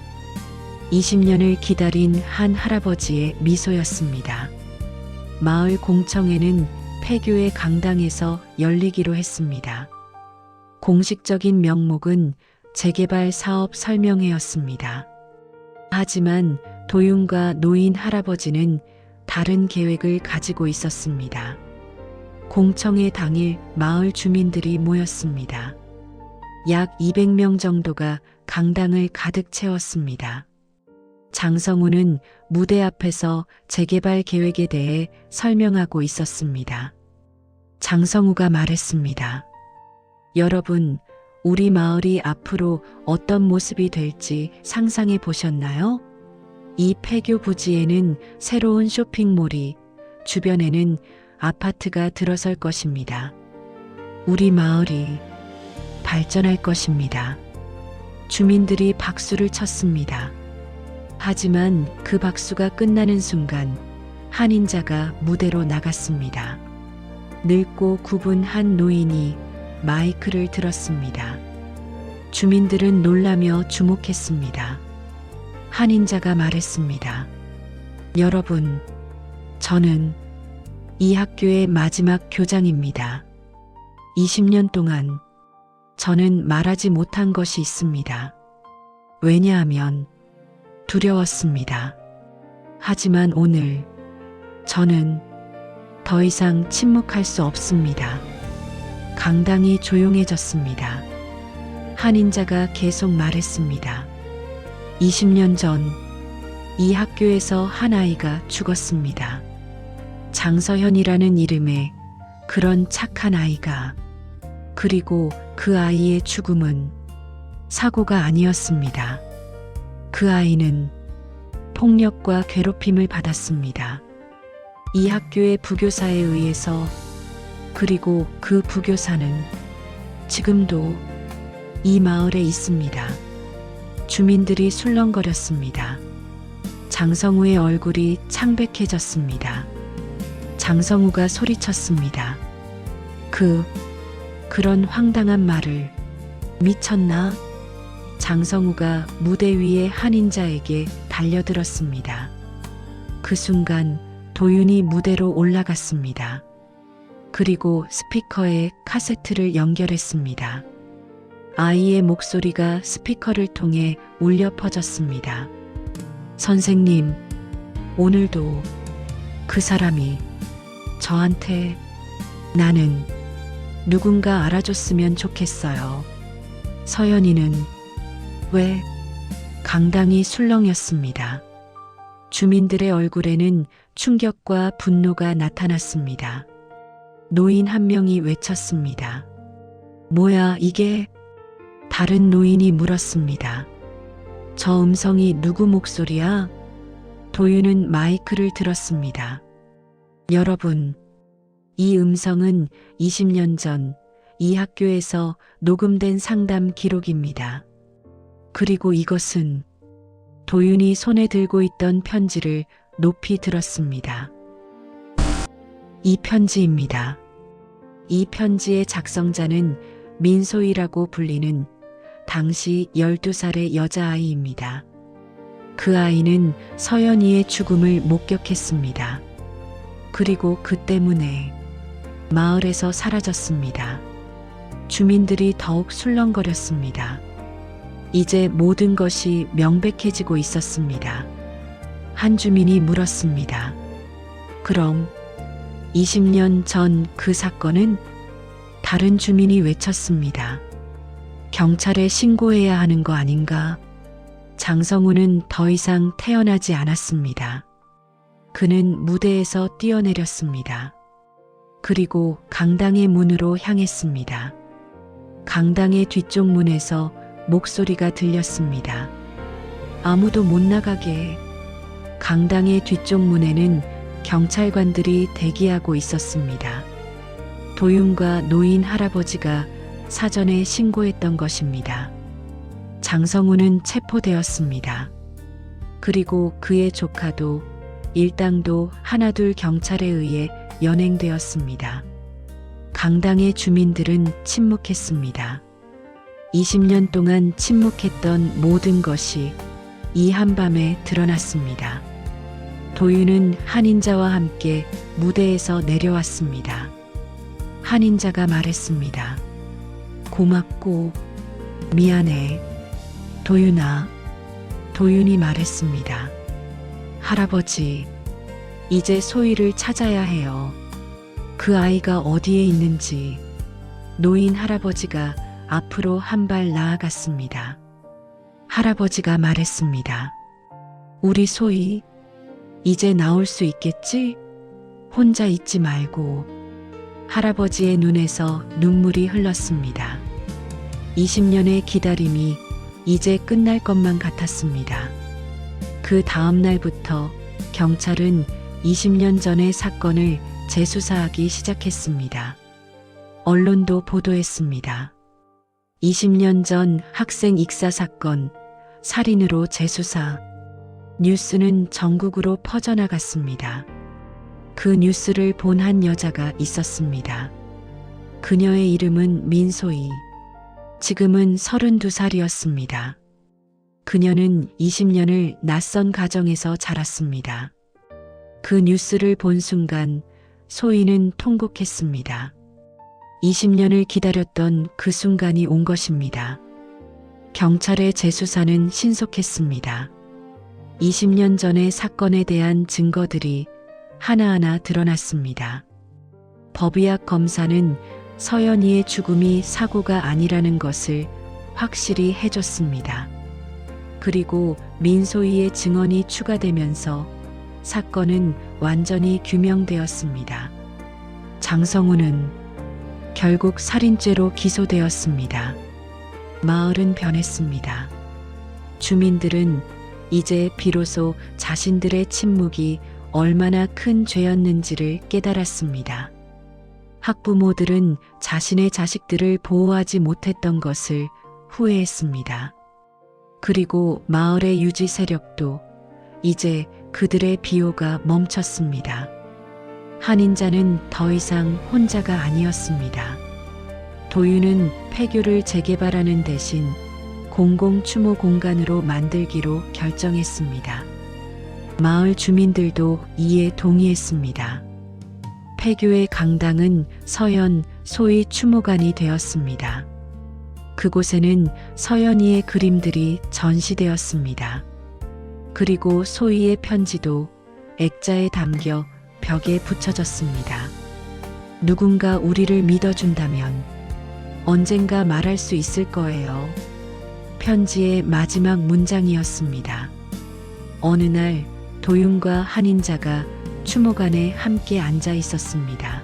S3: 20년을 기다린 한 할아버지의 미소였습니다. 마을 공청회는 폐교의 강당에서 열리기로 했습니다. 공식적인 명목은 재개발 사업 설명회였습니다. 하지만 도윤과 노인 할아버지는 다른 계획을 가지고 있었습니다. 공청회 당일 마을 주민들이 모였습니다. 약 200명 정도가 강당을 가득 채웠습니다. 장성우는 무대 앞에서 재개발 계획에 대해 설명하고 있었습니다. 장성우가 말했습니다. 여러분, 우리 마을이 앞으로 어떤 모습이 될지 상상해 보셨나요? 이 폐교 부지에는 새로운 쇼핑몰이, 주변에는 아파트가 들어설 것입니다. 우리 마을이 발전할 것입니다. 주민들이 박수를 쳤습니다. 하지만 그 박수가 끝나는 순간 한인자가 무대로 나갔습니다. 늙고 굽은 한 노인이 마이크를 들었습니다. 주민들은 놀라며 주목했습니다. 한인자가 말했습니다. 여러분, 저는 이 학교의 마지막 교장입니다. 20년 동안 저는 말하지 못한 것이 있습니다. 왜냐하면 두려웠습니다. 하지만 오늘 저는 더 이상 침묵할 수 없습니다. 강당이 조용해졌습니다. 한인자가 계속 말했습니다. 20년 전 이 학교에서 한 아이가 죽었습니다. 장서현이라는 이름의 그런 착한 아이가. 그리고 그 아이의 죽음은 사고가 아니었습니다. 그 아이는 폭력과 괴롭힘을 받았습니다. 이 학교의 부교사에 의해서. 그리고 그 부교사는 지금도 이 마을에 있습니다. 주민들이 술렁거렸습니다. 장성우의 얼굴이 창백해졌습니다. 장성우가 소리쳤습니다. 그런 황당한 말을. 미쳤나? 장성우가 무대 위의 한인자에게 달려들었습니다. 그 순간 도윤이 무대로 올라갔습니다. 그리고 스피커에 카세트를 연결했습니다. 아이의 목소리가 스피커를 통해 울려 퍼졌습니다. 선생님, 오늘도 그 사람이 저한테 나는 누군가 알아줬으면 좋겠어요. 서연이는 왜? 강당이 술렁였습니다. 주민들의 얼굴에는 충격과 분노가 나타났습니다. 노인 한 명이 외쳤습니다. 뭐야 이게? 다른 노인이 물었습니다. 저 음성이 누구 목소리야? 도윤은 마이크를 들었습니다. 여러분, 이 음성은 20년 전 이 학교에서 녹음된 상담 기록입니다. 그리고 이것은 도윤이 손에 들고 있던 편지를 높이 들었습니다. 이 편지입니다. 이 편지의 작성자는 민소희라고 불리는 당시 12살의 여자아이입니다. 그 아이는 서연이의 죽음을 목격했습니다. 그리고 그 때문에 마을에서 사라졌습니다. 주민들이 더욱 술렁거렸습니다. 이제 모든 것이 명백해지고 있었습니다. 한 주민이 물었습니다. 그럼 20년 전 그 사건은? 다른 주민이 외쳤습니다. 경찰에 신고해야 하는 거 아닌가? 장성우는 더 이상 태어나지 않았습니다. 그는 무대에서 뛰어내렸습니다. 그리고 강당의 문으로 향했습니다. 강당의 뒤쪽 문에서 목소리가 들렸습니다. 아무도 못 나가게. 강당의 뒤쪽 문에는 경찰관들이 대기하고 있었습니다. 도윤과 노인 할아버지가 사전에 신고했던 것입니다. 장성우는 체포되었습니다. 그리고 그의 조카도 일당도 하나둘 경찰에 의해 연행되었습니다. 강당의 주민들은 침묵했습니다. 20년 동안 침묵했던 모든 것이 이 한밤에 드러났습니다. 도윤은 한인자와 함께 무대에서 내려왔습니다. 한인자가 말했습니다. 고맙고 미안해. 도윤아. 도윤이 말했습니다. 할아버지, 이제 소희를 찾아야 해요. 그 아이가 어디에 있는지. 노인 할아버지가 앞으로 한 발 나아갔습니다. 할아버지가 말했습니다. 우리 소희, 이제 나올 수 있겠지? 혼자 있지 말고. 할아버지의 눈에서 눈물이 흘렀습니다. 20년의 기다림이 이제 끝날 것만 같았습니다. 그 다음 날부터 경찰은 20년 전의 사건을 재수사하기 시작했습니다. 언론도 보도했습니다. 20년 전 학생 익사 사건, 살인으로 재수사. 뉴스는 전국으로 퍼져나갔습니다. 그 뉴스를 본 한 여자가 있었습니다. 그녀의 이름은 민소희. 지금은 32살이었습니다. 그녀는 20년을 낯선 가정에서 자랐습니다. 그 뉴스를 본 순간 소희는 통곡했습니다. 20년을 기다렸던 그 순간이 온 것입니다. 경찰의 재수사는 신속했습니다. 20년 전의 사건에 대한 증거들이 하나하나 드러났습니다. 법의학 검사는 서연이의 죽음이 사고가 아니라는 것을 확실히 해줬습니다. 그리고 민소희의 증언이 추가되면서 사건은 완전히 규명되었습니다. 장성우는 결국 살인죄로 기소되었습니다. 마을은 변했습니다. 주민들은 이제 비로소 자신들의 침묵이 얼마나 큰 죄였는지를 깨달았습니다. 학부모들은 자신의 자식들을 보호하지 못했던 것을 후회했습니다. 그리고 마을의 유지 세력도 이제 그들의 비호가 멈췄습니다. 한인자는 더 이상 혼자가 아니었습니다. 도윤은 폐교를 재개발하는 대신 공공 추모 공간으로 만들기로 결정했습니다. 마을 주민들도 이에 동의했습니다. 폐교의 강당은 서연 소희 추모관이 되었습니다. 그곳에는 서연이의 그림들이 전시되었습니다. 그리고 소희의 편지도 액자에 담겨 벽에 붙여졌습니다. 누군가 우리를 믿어준다면 언젠가 말할 수 있을 거예요. 편지의 마지막 문장이었습니다. 어느 날 도윤과 한인자가 추모관에 함께 앉아 있었습니다.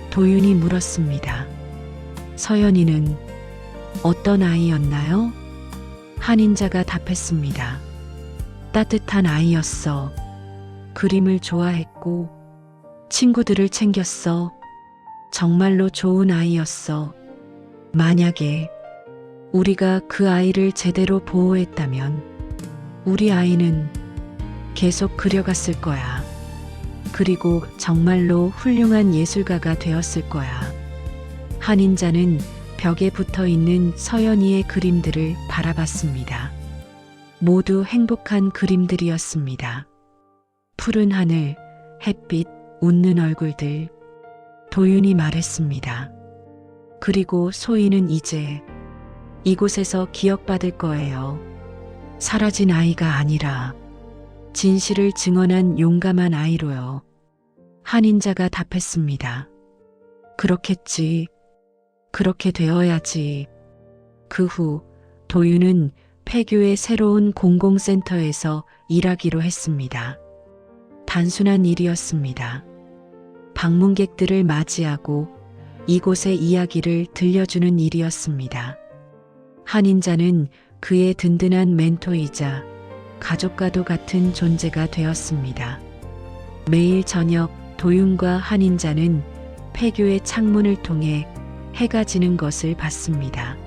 S3: 도윤이 물었습니다. 서연이는 어떤 아이였나요? 한인자가 답했습니다. 따뜻한 아이였어. 그림을 좋아했고 친구들을 챙겼어. 정말로 좋은 아이였어. 만약에 우리가 그 아이를 제대로 보호했다면 우리 아이는 계속 그려갔을 거야. 그리고 정말로 훌륭한 예술가가 되었을 거야. 한인자는 벽에 붙어 있는 서연이의 그림들을 바라봤습니다. 모두 행복한 그림들이었습니다. 푸른 하늘, 햇빛, 웃는 얼굴들. 도윤이 말했습니다. 그리고 소희는 이제 이곳에서 기억받을 거예요. 사라진 아이가 아니라 진실을 증언한 용감한 아이로요. 한인자가 답했습니다. 그렇겠지. 그렇게 되어야지. 그 후 도윤은 폐교의 새로운 공공센터에서 일하기로 했습니다. 단순한 일이었습니다. 방문객들을 맞이하고 이곳의 이야기를 들려주는 일이었습니다. 한인자는 그의 든든한 멘토이자 가족과도 같은 존재가 되었습니다. 매일 저녁 도윤과 한인자는 폐교의 창문을 통해 해가 지는 것을 봤습니다.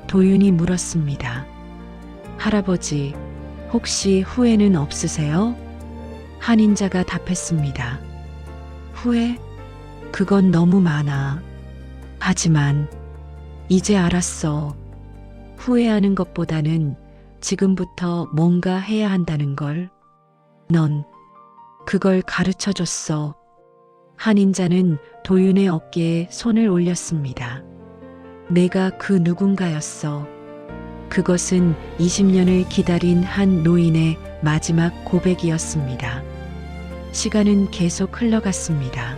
S3: 도윤이 물었습니다. 할아버지, 혹시 후회는 없으세요? 한인자가 답했습니다. 후회? 그건 너무 많아. 하지만 이제 알았어. 후회하는 것보다는 지금부터 뭔가 해야 한다는 걸. 넌 그걸 가르쳐 줬어. 한인자는 도윤의 어깨에 손을 올렸습니다. 내가 그 누군가였어. 그것은 20년을 기다린 한 노인의 마지막 고백이었습니다. 시간은 계속 흘러갔습니다.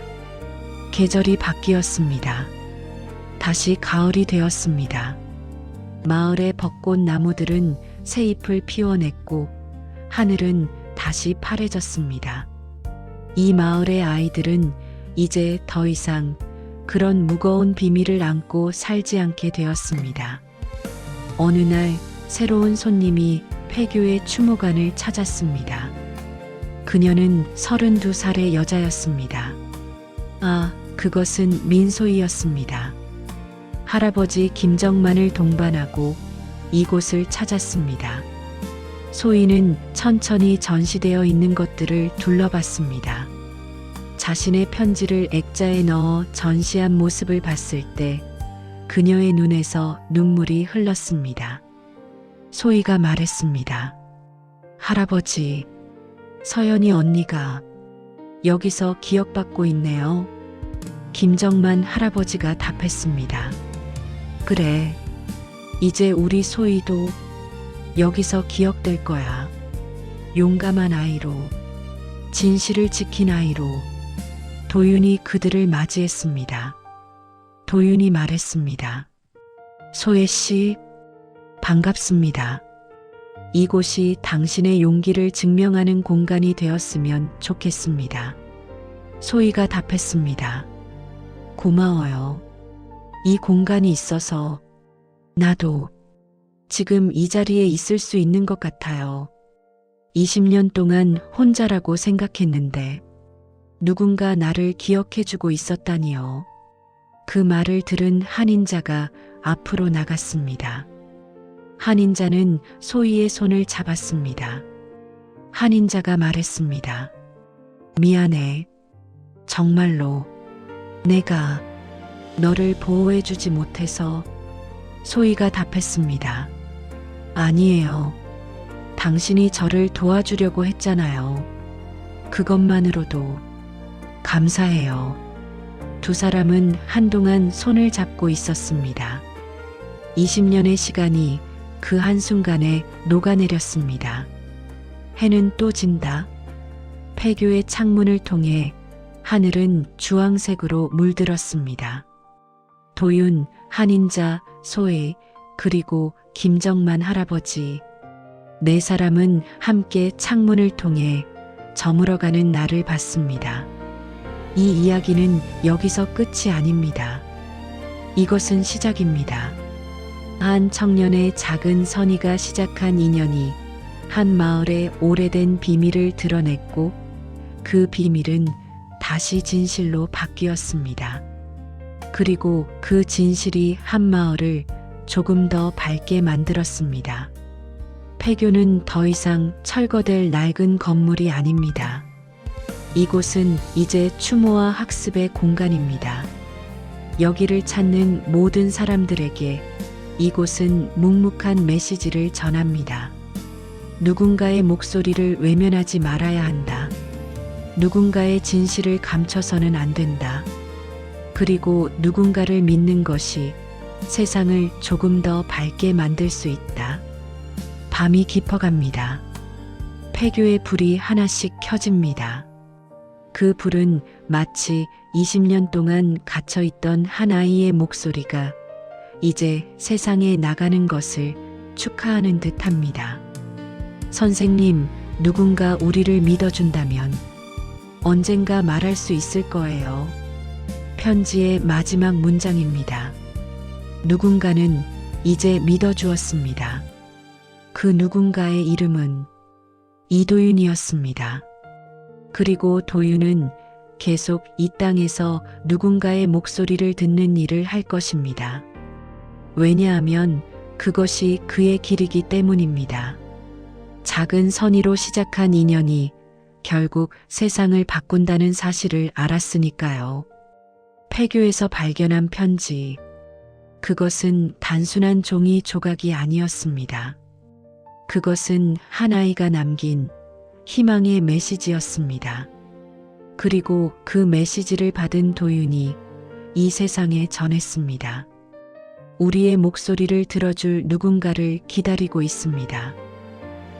S3: 계절이 바뀌었습니다. 다시 가을이 되었습니다. 마을의 벚꽃 나무들은 새 잎을 피워냈고 하늘은 다시 파래졌습니다. 이 마을의 아이들은 이제 더 이상 그런 무거운 비밀을 안고 살지 않게 되었습니다. 어느 날 새로운 손님이 폐교의 추모관을 찾았습니다. 그녀는 32살의 여자였습니다. 아, 그것은 민소희였습니다. 할아버지 김정만을 동반하고 이곳을 찾았습니다. 소희는 천천히 전시되어 있는 것들을 둘러봤습니다. 자신의 편지를 액자에 넣어 전시한 모습을 봤을 때 그녀의 눈에서 눈물이 흘렀습니다. 소희가 말했습니다. 할아버지, 서연이 언니가 여기서 기억받고 있네요. 김정만 할아버지가 답했습니다. 그래, 이제 우리 소희도 여기서 기억될 거야. 용감한 아이로, 진실을 지킨 아이로. 도윤이 그들을 맞이했습니다. 도윤이 말했습니다. 소혜 씨, 반갑습니다. 이곳이 당신의 용기를 증명하는 공간이 되었으면 좋겠습니다. 소희가 답했습니다. 고마워요. 이 공간이 있어서 나도 지금 이 자리에 있을 수 있는 것 같아요. 20년 동안 혼자라고 생각했는데 누군가 나를 기억해주고 있었다니요. 그 말을 들은 한인자가 앞으로 나갔습니다. 한인자는 소희의 손을 잡았습니다. 한인자가 말했습니다. 미안해. 정말로 내가 너를 보호해주지 못해서. 소희가 답했습니다. 아니에요. 당신이 저를 도와주려고 했잖아요. 그것만으로도 감사해요. 두 사람은 한동안 손을 잡고 있었습니다. 20년의 시간이 그 한순간에 녹아내렸습니다. 해는 또 진다. 폐교의 창문을 통해 하늘은 주황색으로 물들었습니다. 도윤, 한인자, 소혜, 그리고 김정만 할아버지. 네 사람은 함께 창문을 통해 저물어가는 날을 봤습니다. 이 이야기는 여기서 끝이 아닙니다. 이것은 시작입니다. 한 청년의 작은 선의가 시작한 인연이 한 마을의 오래된 비밀을 드러냈고 그 비밀은 다시 진실로 바뀌었습니다. 그리고 그 진실이 한 마을을 조금 더 밝게 만들었습니다. 폐교는 더 이상 철거될 낡은 건물이 아닙니다. 이곳은 이제 추모와 학습의 공간입니다. 여기를 찾는 모든 사람들에게 이곳은 묵묵한 메시지를 전합니다. 누군가의 목소리를 외면하지 말아야 한다. 누군가의 진실을 감춰서는 안 된다. 그리고 누군가를 믿는 것이 세상을 조금 더 밝게 만들 수 있다. 밤이 깊어갑니다. 폐교의 불이 하나씩 켜집니다. 그 불은 마치 20년 동안 갇혀있던 한 아이의 목소리가 이제 세상에 나가는 것을 축하하는 듯합니다. 선생님, 누군가 우리를 믿어준다면 언젠가 말할 수 있을 거예요. 편지의 마지막 문장입니다. 누군가는 이제 믿어주었습니다. 그 누군가의 이름은 이도윤이었습니다. 그리고 도윤은 계속 이 땅에서 누군가의 목소리를 듣는 일을 할 것입니다. 왜냐하면 그것이 그의 길이기 때문입니다. 작은 선의로 시작한 인연이 결국 세상을 바꾼다는 사실을 알았으니까요. 폐교에서 발견한 편지. 그것은 단순한 종이 조각이 아니었습니다. 그것은 한 아이가 남긴 희망의 메시지였습니다. 그리고 그 메시지를 받은 도윤이 이 세상에 전했습니다. 우리의 목소리를 들어줄 누군가를 기다리고 있습니다.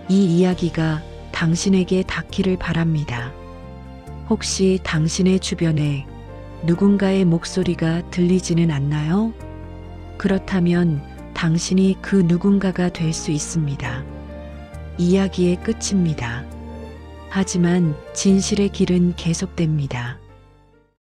S3: 이 이야기가 당신에게 닿기를 바랍니다. 혹시 당신의 주변에 누군가의 목소리가 들리지는 않나요? 그렇다면 당신이 그 누군가가 될 수 있습니다. 이야기의 끝입니다. 하지만 진실의 길은 계속됩니다.